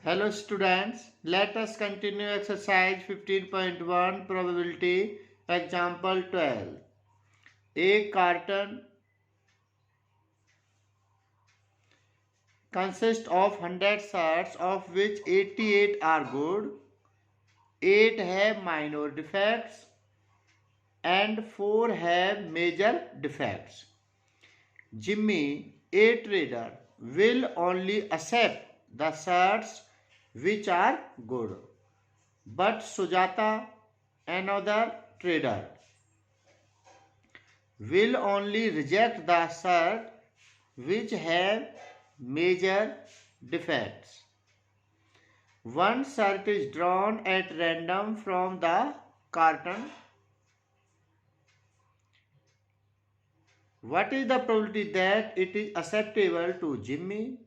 Hello students, let us continue exercise 15.1 probability example 12. A carton consists of 100 shirts of which 88 are good, 8 have minor defects and 4 have major defects. Jimmy, a trader, will only accept the shirts which are good. But Sujata, another trader, will only reject the shirt which have major defects. One shirt is drawn at random from the carton. What is the probability that it is acceptable to Jimmy?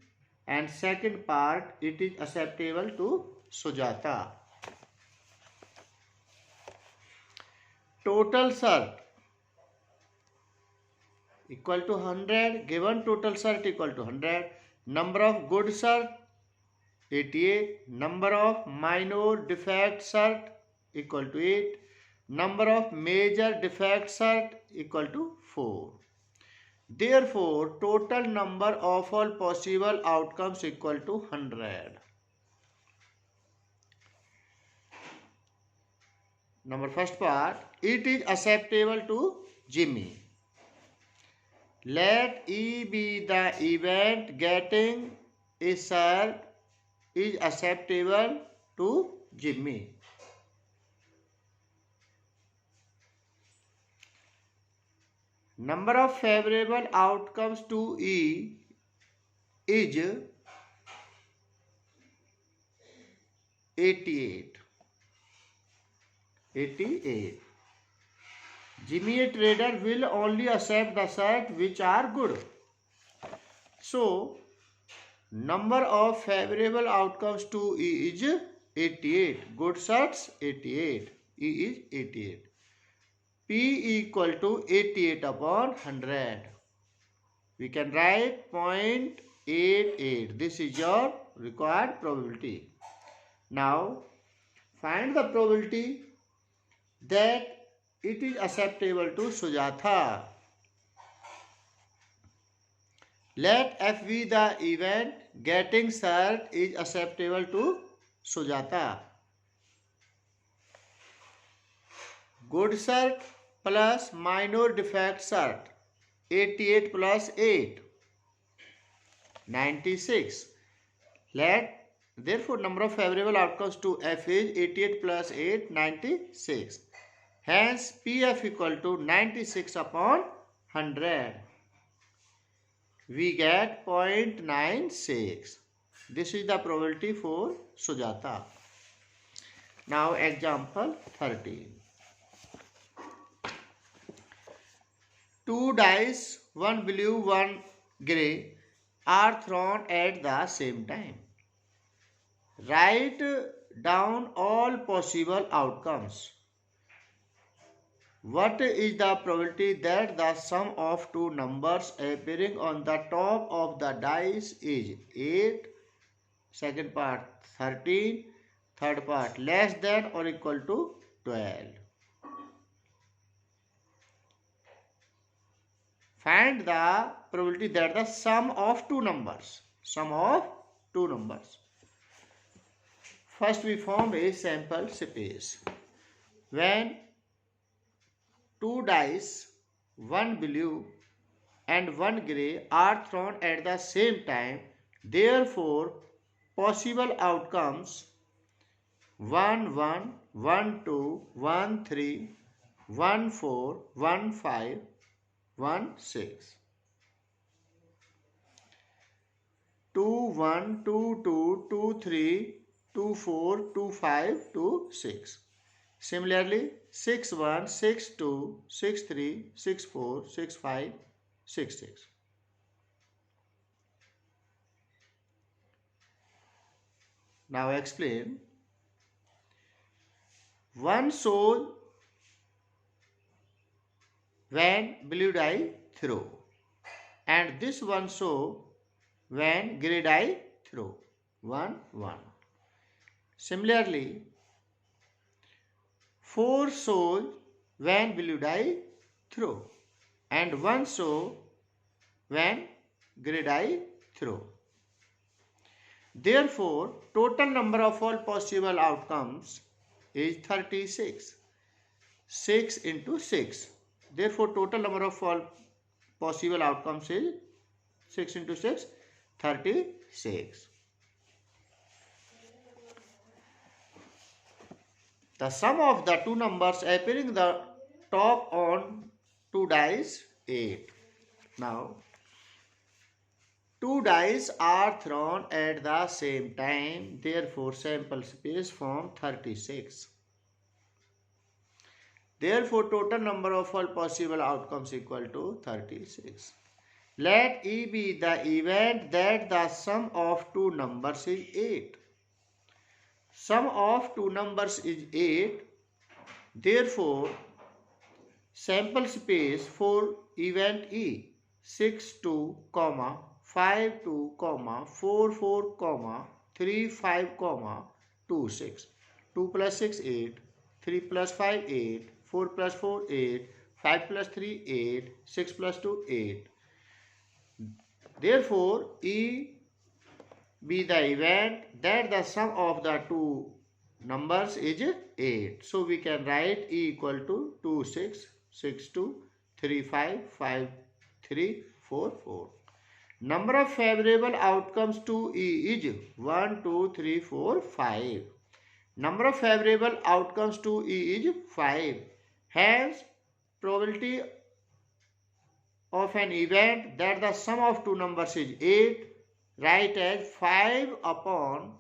And second part, it is acceptable to Sujata. Total shirt equal to 100, given total shirt equal to 100, number of good shirt 88, number of minor defect shirt equal to 8, number of major defect shirt equal to 4. Therefore, total number of all possible outcomes equal to 100. Number first part, it is acceptable to Jimmy. Let E be the event getting a shirt is acceptable to Jimmy. Number of favorable outcomes to E is 88. 88. Jimmy, a trader, will only accept the shirts which are good. So, number of favorable outcomes to E is 88. Good shirts 88. E is 88. P equal to 88 upon 100. We can write 0.88. This is your required probability. Now, find the probability that it is acceptable to Sujata. Let F be the event getting shirt is acceptable to Sujata. Good shirt plus minor defect shirt 88 plus 8 96. Therefore number of favorable outcomes to F is 88 plus 8 96. Hence PF equal to 96 upon 100. We get 0.96. This is the probability for Sujata. Now example 13. Two dice, one blue, one grey, are thrown at the same time. Write down all possible outcomes. What is the probability that the sum of two numbers appearing on the top of the dice is 8, second part 13, third part less than or equal to 12? Find the probability that the sum of two numbers. First we form a sample space. When two dice, one blue and one grey, are thrown at the same time, therefore possible outcomes 1 1, 1 2, 1 3, 1 4, 1 5, 1 6. 2 1, 2 2, 2 3, 2 4, 2 5, 2 6. Similarly, 6 1, 6 2, 6 3, 6 4, 6 5, 6 6. Now explain. One shows when blue die throw, and this one show when grey die throw. 1 1. Similarly, 4 shows when will you die throw, and 1 show when will I throw. Therefore, total number of all possible outcomes is 36. 6 into 6. Therefore, total number of all possible outcomes is 6 into 6, 36. The sum of the two numbers appearing the top on two dice 8. Now, two dice are thrown at the same time, therefore sample space form 36. Therefore, total number of all possible outcomes equal to 36. Let E be the event that the sum of two numbers is 8. Sum of two numbers is 8. Therefore, sample space for event E 62, 52, 44, 35, 26. 2 plus 6 8, 3 plus 5 8, 4 plus 4 8, 5 plus 3 8, 6 plus 2 8. Therefore, E be the event that the sum of the two numbers is 8. So we can write E equal to 2 6 6 2 3 5 5 3 4 4. Number of favorable outcomes to E is 1 2 3 4 5. Number of favorable outcomes to E is 5. Hence, probability of an event that the sum of two numbers is 8, write as 5 upon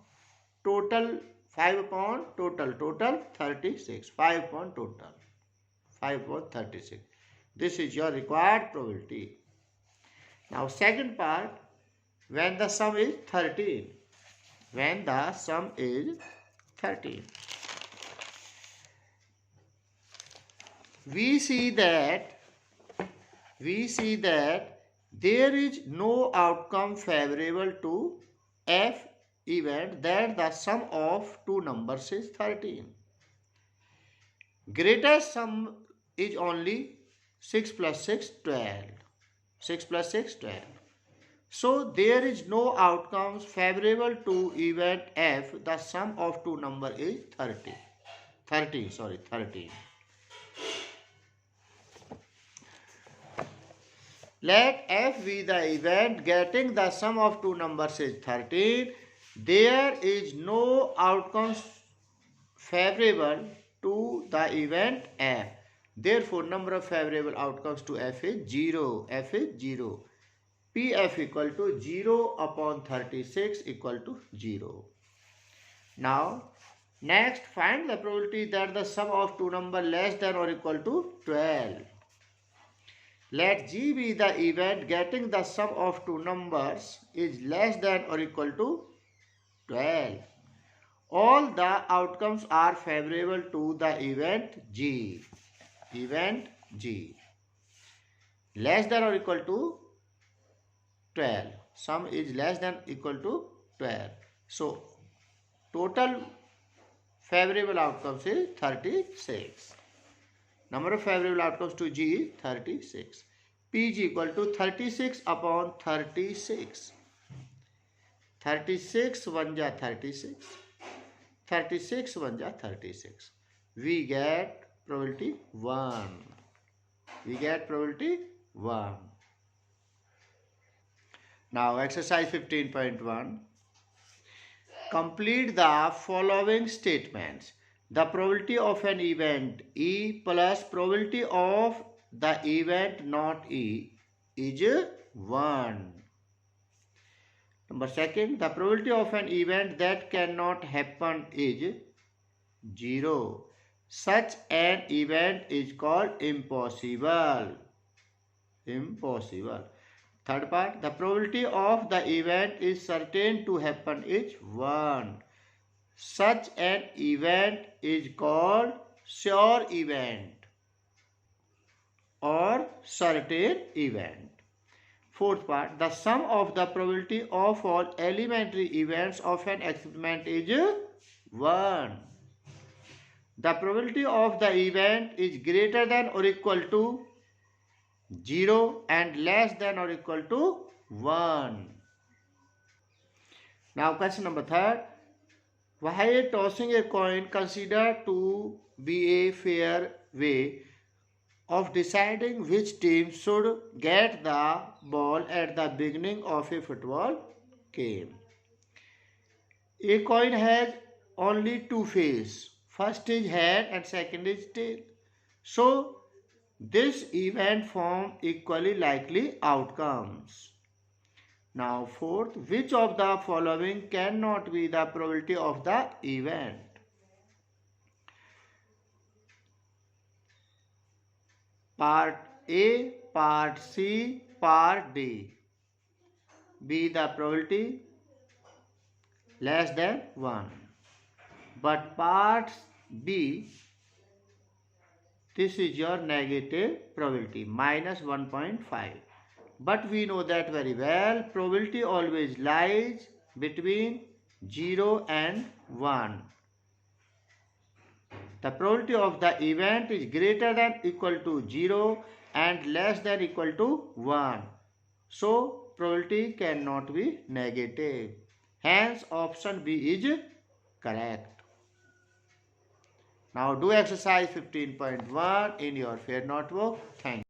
total 36. 5 upon total 5 upon 36. This is your required probability. Now second part, when the sum is 13. When the sum is 13. We see that there is no outcome favorable to F event that the sum of two numbers is 13. Greatest sum is only 6 plus 6, 12. 6 plus 6, 12. So there is no outcomes favorable to event F. The sum of two numbers is 13. Let F be the event getting the sum of two numbers is 13. There is no outcomes favorable to the event F. Therefore, number of favorable outcomes to F is 0. F is 0. Pf equal to 0 upon 36 equal to 0. Now, next find the probability that the sum of two numbers less than or equal to 12. Let G be the event getting the sum of two numbers is less than or equal to 12. All the outcomes are favorable to the event G. Event G. Less than or equal to 12. Sum is less than equal to 12. So, total favorable outcomes is 36. Number of favorable outcomes to G is 36. Pg equal to 36 upon 36. 36 1 ja 36. 36 1 ja 36. We get probability 1. We get probability 1. Now exercise 15.1. Complete the following statements. The probability of an event E plus probability of the event not E is 1. Number second, the probability of an event that cannot happen is 0. Such an event is called impossible. Impossible. Third part, the probability of the event is certain to happen is 1. Such an event is called sure event or certain event. Fourth part, the sum of the probability of all elementary events of an experiment is 1. The probability of the event is greater than or equal to 0 and less than or equal to 1. Now question number 3. Why tossing a coin considered to be a fair way of deciding which team should get the ball at the beginning of a football game? A coin has only two faces. First is head and second is tail. So this event form equally likely outcomes. Now fourth, which of the following cannot be the probability of the event? Part A, Part C, Part D. Be the probability less than 1. But Part B, this is your negative probability, minus 1.5. But we know that very well, probability always lies between 0 and 1. The probability of the event is greater than equal to 0 and less than equal to 1. So, probability cannot be negative. Hence, option B is correct. Now, do exercise 15.1 in your fair notebook. Thank you.